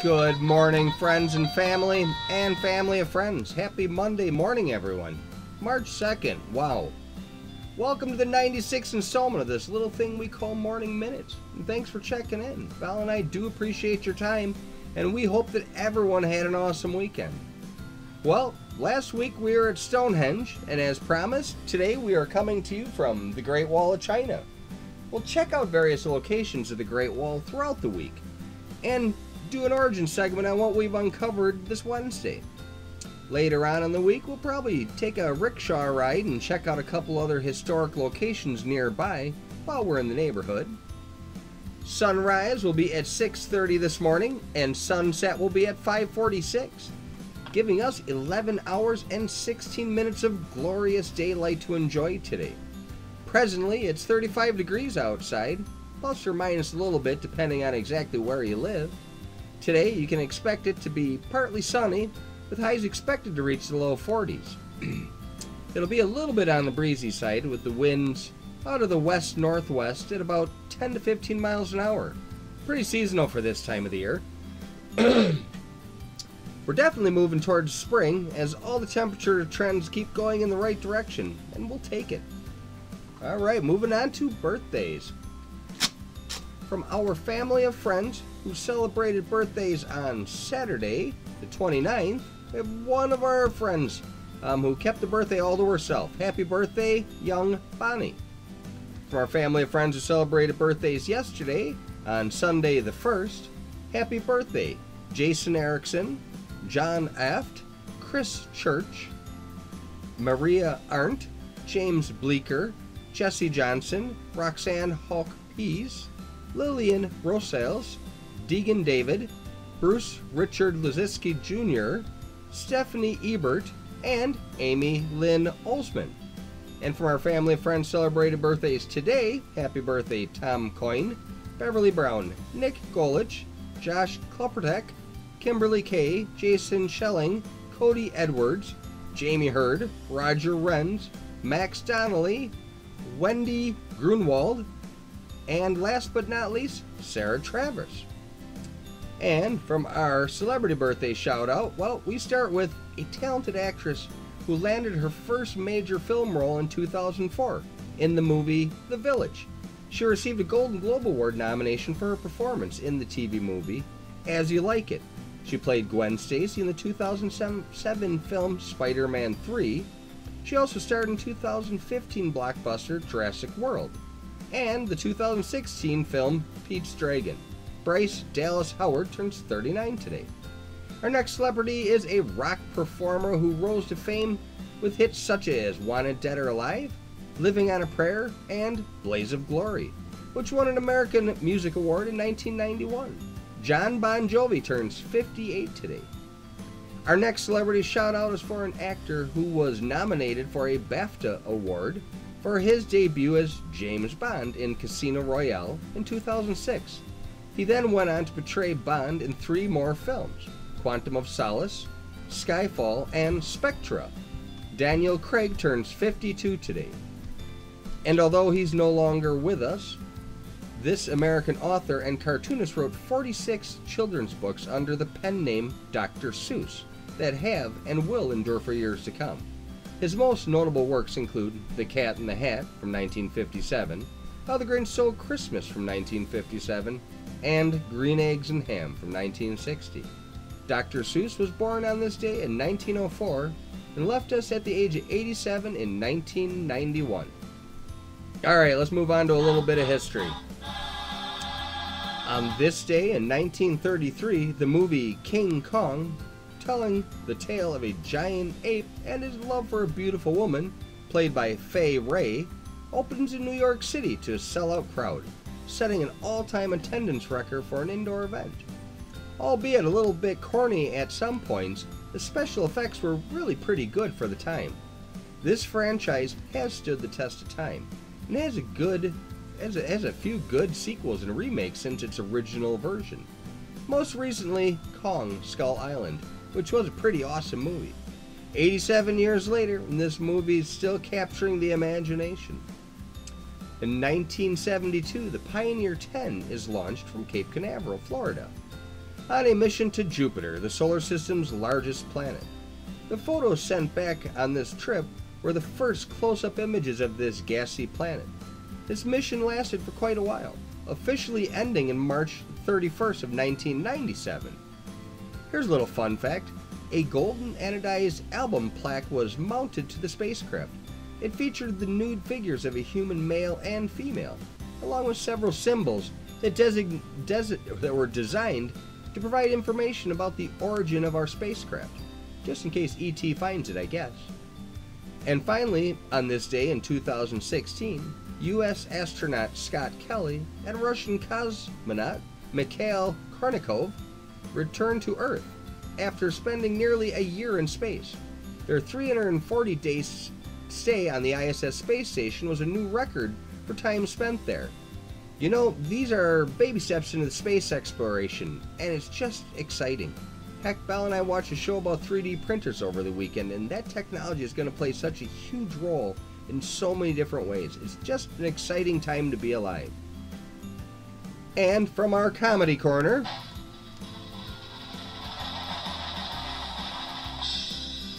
Good morning, friends and family of friends. Happy Monday morning, everyone. March 2nd. Wow. Welcome to the 96th installment of this little thing we call Morning Minutes. And thanks for checking in. Val and I do appreciate your time, and we hope that everyone had an awesome weekend. Well, last week we were at Stonehenge, and as promised, today we are coming to you from the Great Wall of China. We'll check out various locations of the Great Wall throughout the week, and do an origin segment on what we've uncovered this Wednesday. Later on in the week, we'll probably take a rickshaw ride and check out a couple other historic locations nearby while we're in the neighborhood. Sunrise will be at 6:30 this morning, and sunset will be at 5:46, giving us 11 hours and 16 minutes of glorious daylight to enjoy today. Presently, it's 35 degrees outside, plus or minus a little bit depending on exactly where you live. Today, you can expect it to be partly sunny, with highs expected to reach the low 40s. It'll be a little bit on the breezy side, with the winds out of the west-northwest at about 10 to 15 miles an hour. Pretty seasonal for this time of the year. We're definitely moving towards spring, as all the temperature trends keep going in the right direction, and we'll take it. Alright, moving on to birthdays. From our family of friends who celebrated birthdays on Saturday, the 29th, we have one of our friends who kept the birthday all to herself. Happy birthday, young Bonnie. From our family of friends who celebrated birthdays yesterday, on Sunday the 1st, happy birthday, Jason Erickson, John Aft, Chris Church, Maria Arndt, James Bleeker, Jesse Johnson, Roxanne Hawk Pease, Lillian Rosales, Deegan David, Bruce Richard Laziski Jr., Stephanie Ebert, and Amy Lynn Olsman. And from our family and friends celebrated birthdays today, happy birthday Tom Coyne, Beverly Brown, Nick Golich, Josh Kloppertek, Kimberly Kay, Jason Schelling, Cody Edwards, Jamie Hurd, Roger Renz, Max Donnelly, Wendy Grunwald, and last but not least, Sarah Travers. And from our celebrity birthday shout out, well, we start with a talented actress who landed her first major film role in 2004 in the movie The Village. She received a Golden Globe Award nomination for her performance in the TV movie As You Like It. She played Gwen Stacy in the 2007 film Spider-Man 3. She also starred in 2015 blockbuster Jurassic World and the 2016 film Pete's Dragon. Bryce Dallas Howard turns 39 today. Our next celebrity is a rock performer who rose to fame with hits such as Wanted Dead or Alive, Living on a Prayer, and Blaze of Glory, which won an American Music Award in 1991. John Bon Jovi turns 58 today. Our next celebrity shout out is for an actor who was nominated for a BAFTA Award for his debut as James Bond in Casino Royale in 2006. He then went on to portray Bond in 3 more films, Quantum of Solace, Skyfall, and Spectra. Daniel Craig turns 52 today. And although he's no longer with us, this American author and cartoonist wrote 46 children's books under the pen name Dr. Seuss that have and will endure for years to come. His most notable works include The Cat in the Hat from 1957, How the Grinch Stole Christmas from 1957, and Green Eggs and Ham from 1960. Dr. Seuss was born on this day in 1904 and left us at the age of 87 in 1991. Alright, let's move on to a little bit of history. On this day in 1933, the movie King Kong, telling the tale of a giant ape and his love for a beautiful woman, played by Fay Wray, opens in New York City to a sellout crowd, setting an all-time attendance record for an indoor event. Albeit a little bit corny at some points, the special effects were really pretty good for the time. This franchise has stood the test of time, and has a few good sequels and remakes since its original version. Most recently, Kong Skull Island, which was a pretty awesome movie. 87 years later, and this movie is still capturing the imagination. In 1972, the Pioneer 10 is launched from Cape Canaveral, Florida. on a mission to Jupiter, the solar system's largest planet. The photos sent back on this trip were the first close-up images of this gassy planet. This mission lasted for quite a while, officially ending in March 31st of 1997. Here's a little fun fact. A golden anodized album plaque was mounted to the spacecraft. It featured the nude figures of a human male and female, along with several symbols that were designed to provide information about the origin of our spacecraft, just in case ET finds it, I guess. And finally, on this day in 2016, U.S. astronaut Scott Kelly and Russian cosmonaut Mikhail Kornikov returned to Earth after spending nearly a year in space. Their 340-day stay on the ISS space station was a new record for time spent there. You know, these are baby steps into the space exploration, and it's just exciting. Heck, Belle and I watched a show about 3D printers over the weekend, and that technology is going to play such a huge role in so many different ways. It's just an exciting time to be alive. And from our comedy corner,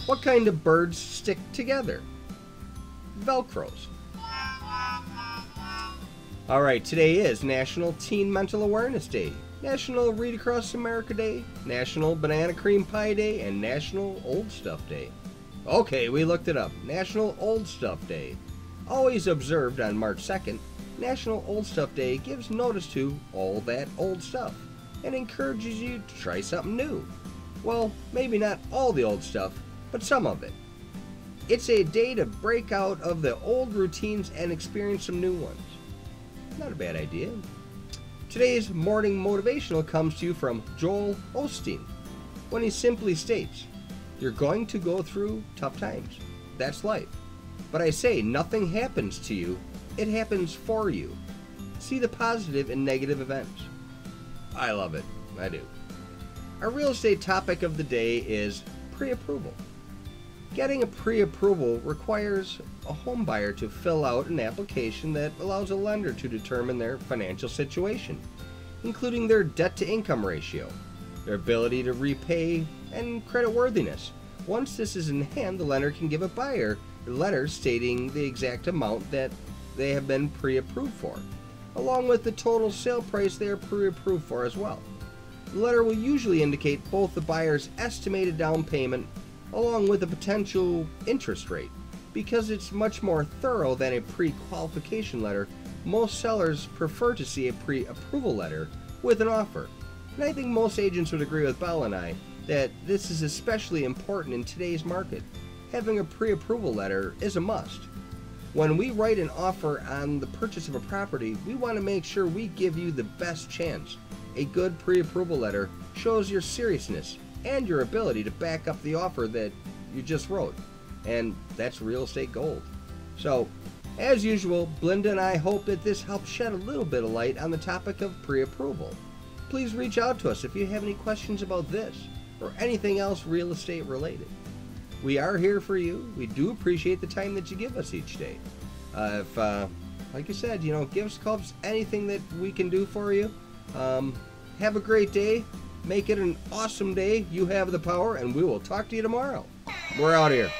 what kind of birds stick together? Velcros. Alright, today is National Teen Mental Awareness Day, National Read Across America Day, National Banana Cream Pie Day, and National Old Stuff Day. Okay, we looked it up. National Old Stuff Day. Always observed on March 2nd, National Old Stuff Day gives notice to all that old stuff and encourages you to try something new. Well, maybe not all the old stuff, but some of it. It's a day to break out of the old routines and experience some new ones. Not a bad idea. Today's morning motivational comes to you from Joel Osteen, when he simply states, "You're going to go through tough times. That's life. But I say nothing happens to you, it happens for you. See the positive in negative events." I love it. I do. Our real estate topic of the day is pre-approval. Getting a pre-approval requires a home buyer to fill out an application that allows a lender to determine their financial situation, including their debt-to-income ratio, their ability to repay, and creditworthiness. Once this is in hand, the lender can give a buyer a letter stating the exact amount that they have been pre-approved for, along with the total sale price they are pre-approved for as well. The letter will usually indicate both the buyer's estimated down payment along with a potential interest rate. Because it's much more thorough than a pre-qualification letter, most sellers prefer to see a pre-approval letter with an offer. And I think most agents would agree with Belle and I that this is especially important in today's market. Having a pre-approval letter is a must. When we write an offer on the purchase of a property, we want to make sure we give you the best chance. A good pre-approval letter shows your seriousness and your ability to back up the offer that you just wrote. And that's real estate gold. So, as usual, Belinda and I hope that this helps shed a little bit of light on the topic of pre-approval. Please reach out to us if you have any questions about this or anything else real estate related. We are here for you. We do appreciate the time that you give us each day. Like I said, give us a call if there's anything that we can do for you. Have a great day. Make it an awesome day. You have the power, and we will talk to you tomorrow. We're out here.